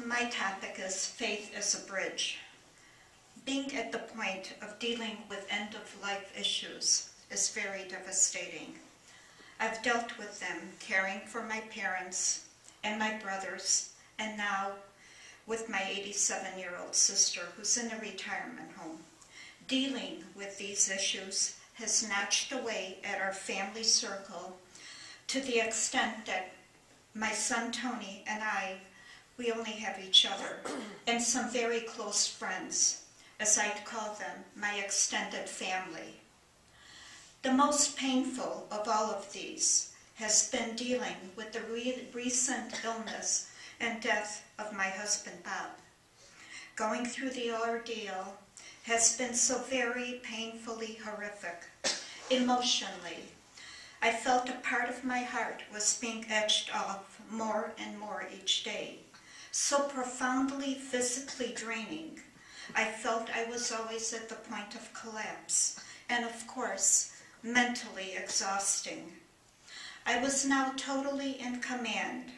My topic is faith as a bridge. Being at the point of dealing with end-of-life issues is very devastating. I've dealt with them caring for my parents and my brothers, and now with my 87-year-old sister who's in a retirement home. Dealing with these issues has notched away at our family circle to the extent that my son Tony and we only have each other and some very close friends, as I'd call them, my extended family. The most painful of all of these has been dealing with the recent illness and death of my husband, Bob. Going through the ordeal has been so very painfully horrific. Emotionally, I felt a part of my heart was being etched off more and more each day. So profoundly physically draining, I felt I was always at the point of collapse, and of course, mentally exhausting. I was now totally in command.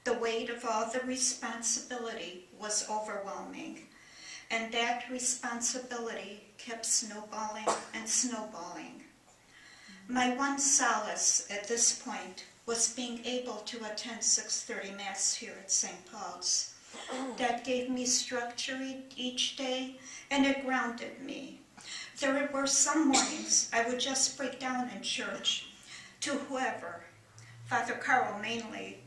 The weight of all the responsibility was overwhelming, and that responsibility kept snowballing and snowballing. My one solace at this point was being able to attend 6:30 Mass here at St. Paul's. That gave me structure each day, and it grounded me. There were some mornings I would just break down in church to whoever, Father Kowal mainly,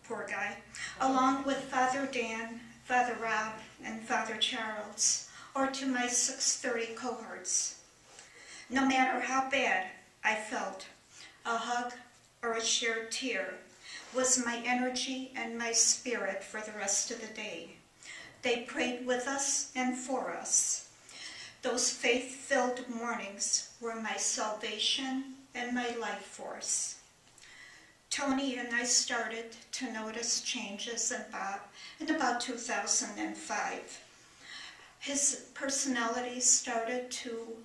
poor guy, along with Father Dan, Father Rob, and Father Charles, or to my 6:30 cohorts. No matter how bad I felt, a hug or a shared tear was my energy and my spirit for the rest of the day. They prayed with us and for us. Those faith-filled mornings were my salvation and my life force. Tony and I started to notice changes in Bob in about 2005. His personality started to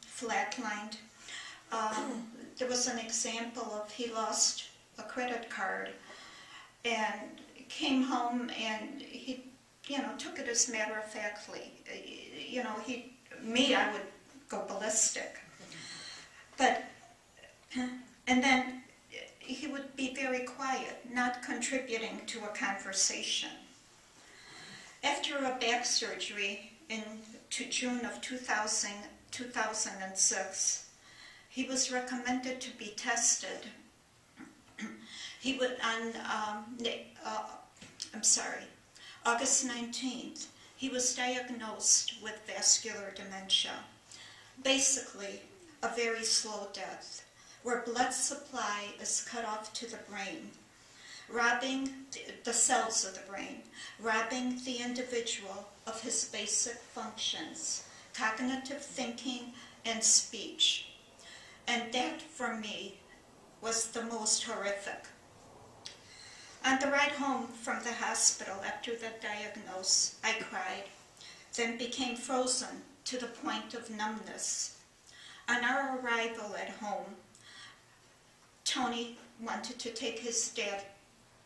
flatline. There was an example of he lost a credit card and came home and he, took it as matter-of-factly. I would go ballistic. But, and then he would be very quiet, not contributing to a conversation. After a back surgery in June of 2006, he was recommended to be tested. He would, August 19th, he was diagnosed with vascular dementia. Basically, a very slow death, where blood supply is cut off to the brain, robbing the cells of the brain, robbing the individual of his basic functions, cognitive thinking and speech. And that, for me, was the most horrific. On the ride home from the hospital after the diagnosis, I cried, then became frozen to the point of numbness. On our arrival at home, Tony wanted to take his dad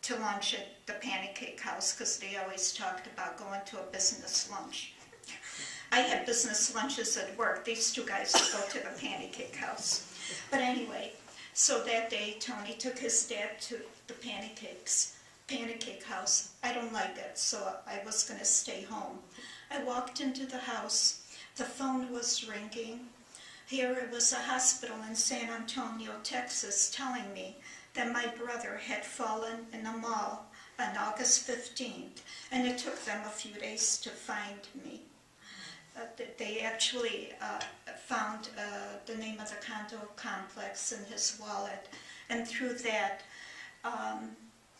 to lunch at the Pancake House because they always talked about going to a business lunch. I had business lunches at work. These two guys would go to the Pancake House. But anyway, so that day Tony took his dad to the Pancake House. I don't like it, so I was going to stay home. I walked into the house. The phone was ringing. Here it was a hospital in San Antonio, Texas, telling me that my brother had fallen in a mall on August 15th, and it took them a few days to find me. They actually found the name of the condo complex in his wallet, and through that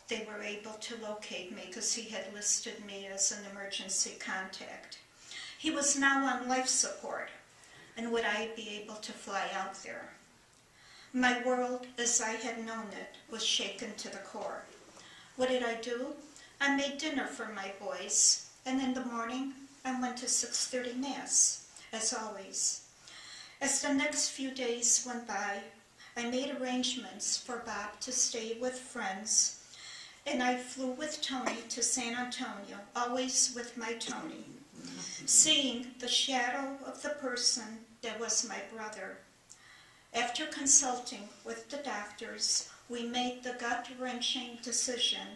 they were able to locate me because he had listed me as an emergency contact. He was now on life support, and would I be able to fly out there? My world, as I had known it, was shaken to the core. What did I do? I made dinner for my boys, and in the morning I went to 6:30 Mass, as always. As the next few days went by, I made arrangements for Bob to stay with friends and I flew with Tony to San Antonio, always with my Tony, seeing the shadow of the person that was my brother. After consulting with the doctors, we made the gut-wrenching decision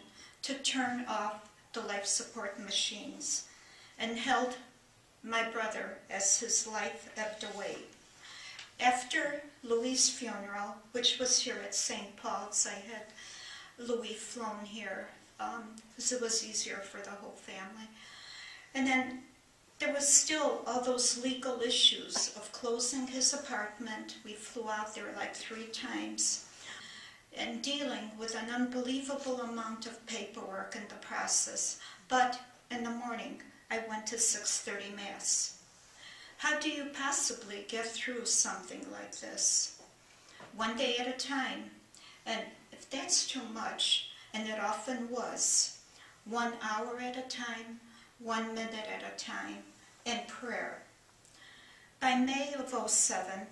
to turn off the life support machines and held my brother as his life ebbed away. After Louis' funeral, which was here at St. Paul's, I had Louis flown here because it was easier for the whole family. And then there was still all those legal issues of closing his apartment. We flew out there like 3 times and dealing with an unbelievable amount of paperwork in the process. But in the morning, I went to 6:30 Mass. How do you possibly get through something like this? One day at a time. And if that's too much, and it often was, 1 hour at a time, 1 minute at a time, and prayer. By May of '07,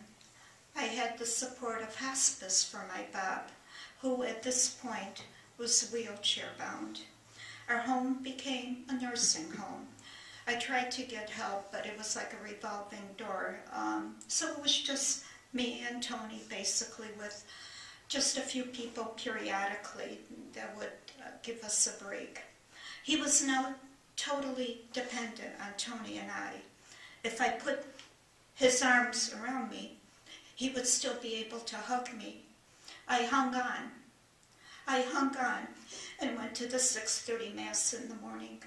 I had the support of hospice for my Bob, who at this point was wheelchair bound. Our home became a nursing home. I tried to get help, but it was like a revolving door. So it was just me and Tony, basically, with just a few people periodically that would give us a break. He was now totally dependent on Tony and I. If I put his arms around me, he would still be able to hug me. I hung on and went to the 6:30 Mass in the morning.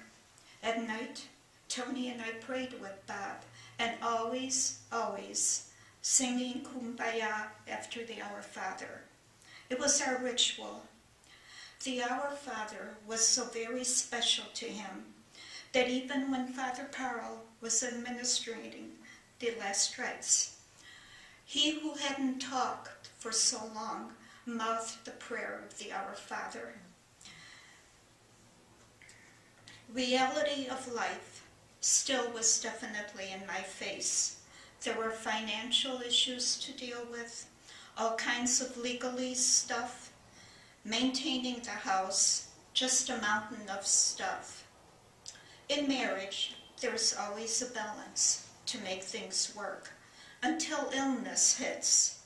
At night, Tony and I prayed with Bob, and always, always singing Kumbaya after the Our Father. It was our ritual. The Our Father was so very special to him that even when Father Carl was administrating the last rites, he who hadn't talked for so long mouthed the prayer of the Our Father. Reality of life still was definitely in my face. There were financial issues to deal with, all kinds of legalese stuff, maintaining the house, just a mountain of stuff. In marriage, there's always a balance to make things work, until illness hits.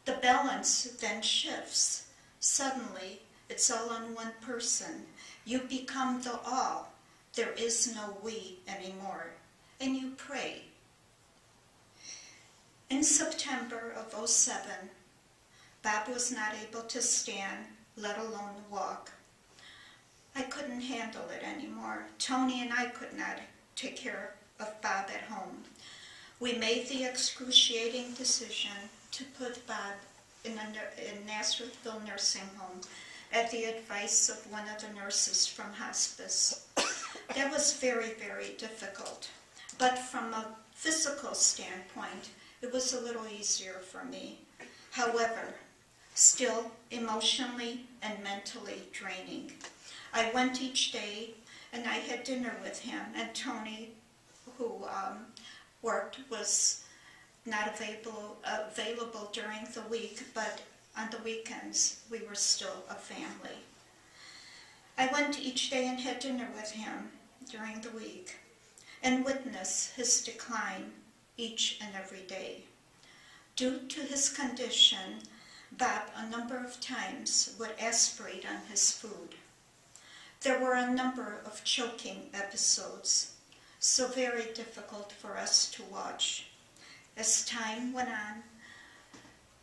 The balance then shifts. Suddenly, it's all on one person. You become the all. There is no we anymore. And you pray. In September of '07, Bob was not able to stand, let alone walk. I couldn't handle it anymore. Tony and I could not take care of Bob at home. We made the excruciating decision to put Bob in Nazarethville nursing home at the advice of one of the nurses from hospice. That was very, very difficult. But from a physical standpoint, it was a little easier for me. However, still emotionally and mentally draining. I went each day and I had dinner with him, and Tony, who worked, was not available during the week, but on the weekends we were still a family. I went each day and had dinner with him during the week and witnessed his decline each and every day. Due to his condition, Bob a number of times would aspirate on his food. There were a number of choking episodes, so very difficult for us to watch. As time went on,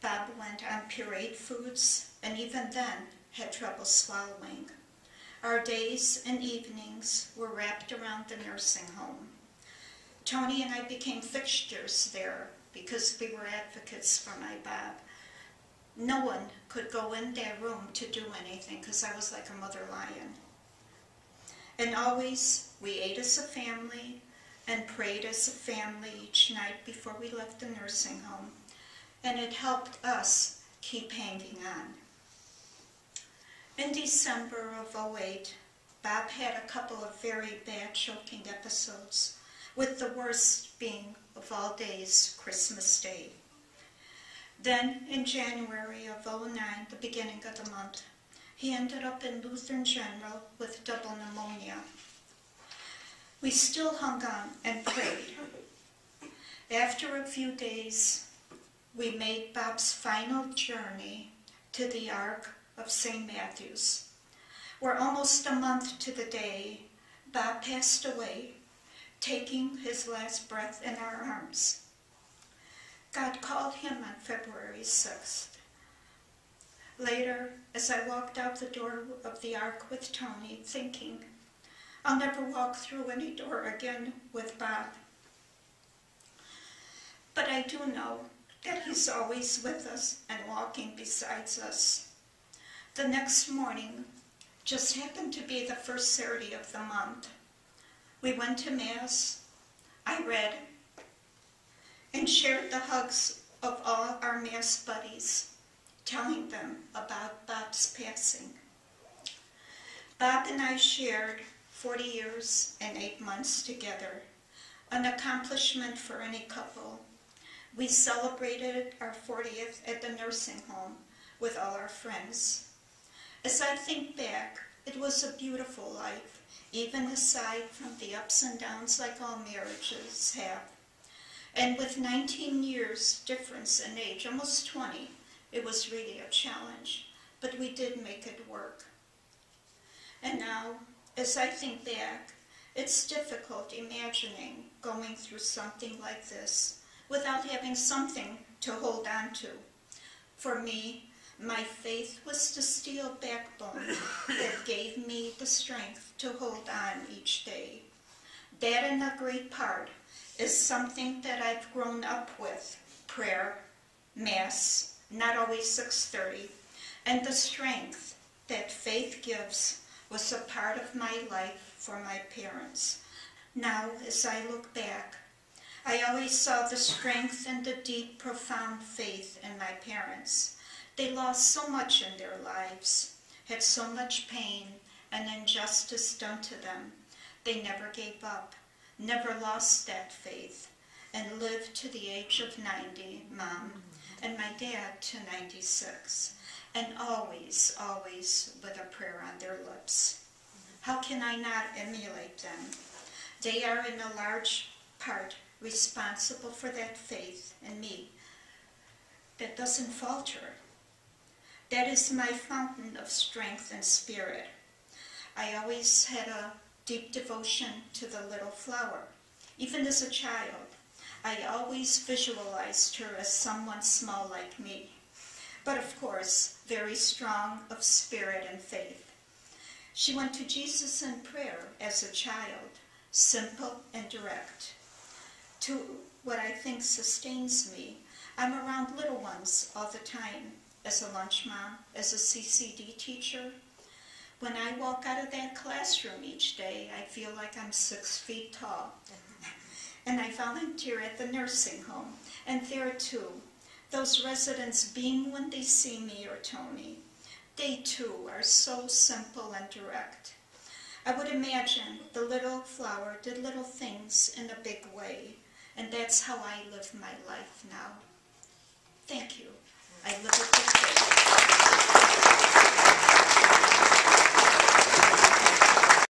Bob went on pureed foods and even then had trouble swallowing. Our days and evenings were wrapped around the nursing home. Tony and I became fixtures there because we were advocates for my Bob. No one could go in that room to do anything because I was like a mother lion. And always we ate as a family and prayed as a family each night before we left the nursing home. And it helped us keep hanging on. In December of '08, Bob had a couple of very bad choking episodes, with the worst being of all days, Christmas Day. Then in January of '09, the beginning of the month, He ended up in Lutheran General with double pneumonia. We still hung on and prayed. After a few days, we made Bob's final journey to the Ark of St. Matthew's, where almost a month to the day, Bob passed away, taking his last breath in our arms. God called him on February 6th. Later, as I walked out the door of the Ark with Tony, thinking, I'll never walk through any door again with Bob. But I do know that he's always with us and walking beside us. The next morning just happened to be the first Saturday of the month. We went to Mass, I read, and shared the hugs of all our Mass buddies, telling them about Bob's passing. Bob and I shared 40 years and 8 months together, an accomplishment for any couple. We celebrated our 40th at the nursing home with all our friends. As I think back, it was a beautiful life, even aside from the ups and downs like all marriages have. And with 19 years difference in age, almost 20, it was really a challenge, but we did make it work. And now, as I think back, it's difficult imagining going through something like this without having something to hold on to. For me, my faith was the steel backbone that gave me the strength to hold on each day. That, in a great part, is something that I've grown up with: prayer, Mass, not always 6:30, and the strength that faith gives was a part of my life for my parents. Now, as I look back, I always saw the strength and the deep, profound faith in my parents. They lost so much in their lives, had so much pain and injustice done to them. They never gave up, never lost that faith, and lived to the age of 90, Mom, and my dad to 96, and always, always with a prayer on their lips. How can I not emulate them? They are in a large part responsible for that faith in me that doesn't falter. That is my fountain of strength and spirit. I always had a deep devotion to the little flower. Even as a child, I always visualized her as someone small like me, but of course, very strong of spirit and faith. She went to Jesus in prayer as a child, simple and direct. To what I think sustains me, I'm around little ones all the time, as a lunch mom, as a CCD teacher. When I walk out of that classroom each day, I feel like I'm 6 feet tall. And I volunteer at the nursing home, and there too, those residents beam when they see me or Tony. They too are so simple and direct. I would imagine the little flower did little things in a big way, and that's how I live my life now. Thank you. I live it with faith.